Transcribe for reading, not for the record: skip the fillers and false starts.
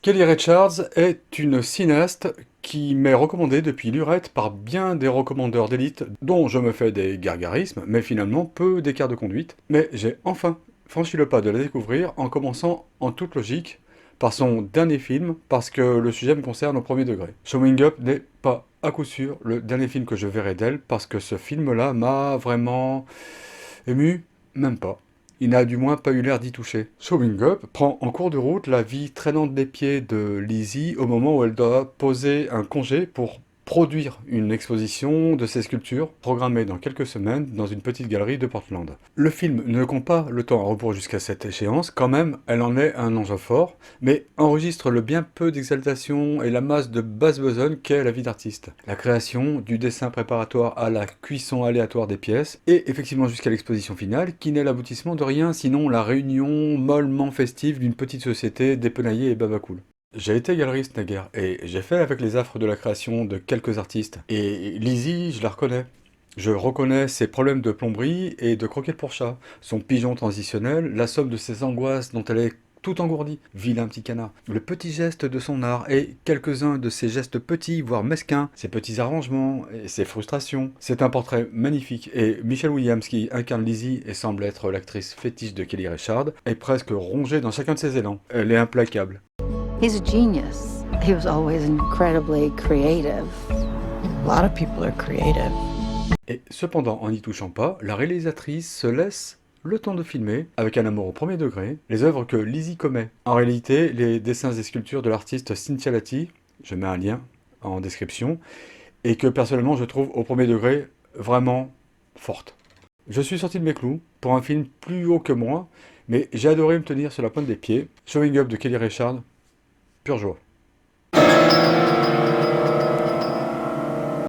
Kelly Richards est une cinéaste qui m'est recommandée depuis lurette par bien des recommandeurs d'élite dont je me fais des gargarismes, mais finalement peu d'écart de conduite. Mais j'ai enfin franchi le pas de la découvrir en commençant en toute logique par son dernier film, parce que le sujet me concerne au premier degré. Showing Up n'est pas à coup sûr le dernier film que je verrai d'elle, parce que ce film-là m'a vraiment ému, même pas. Il n'a du moins pas eu l'air d'y toucher. Showing Up prend en cours de route la vie traînante des pieds de Lizzie au moment où elle doit poser un congé pour produire une exposition de ses sculptures programmée dans quelques semaines dans une petite galerie de Portland. Le film ne compte pas le temps à rebours jusqu'à cette échéance, quand même, elle en est un enjeu fort, mais enregistre le bien peu d'exaltation et la masse de basse besogne qu'est la vie d'artiste. La création, du dessin préparatoire à la cuisson aléatoire des pièces, et effectivement jusqu'à l'exposition finale, qui n'est l'aboutissement de rien sinon la réunion mollement festive d'une petite société dépenaillée et babacool. J'ai été galeriste naguère, et j'ai fait avec les affres de la création de quelques artistes. Et Lizzie, je la reconnais. Je reconnais ses problèmes de plomberie et de croquettes pour chat, son pigeon transitionnel, la somme de ses angoisses dont elle est tout engourdie, vilain petit canard, le petit geste de son art et quelques-uns de ses gestes petits, voire mesquins, ses petits arrangements et ses frustrations. C'est un portrait magnifique et Michelle Williams, qui incarne Lizzie et semble être l'actrice fétiche de Kelly Richard, est presque rongée dans chacun de ses élans. Elle est implacable. He's a genius. He was always incredibly creative. A lot of people are creative. Et cependant, en n'y touchant pas, la réalisatrice se laisse le temps de filmer, avec un amour au premier degré, les œuvres que Lizzie commet. En réalité, les dessins et sculptures de l'artiste Cynthia Lati, je mets un lien en description, et que personnellement je trouve au premier degré vraiment forte. Je suis sorti de mes clous pour un film plus haut que moi, mais j'ai adoré me tenir sur la pointe des pieds. Showing Up de Kelly Richard, pure joie.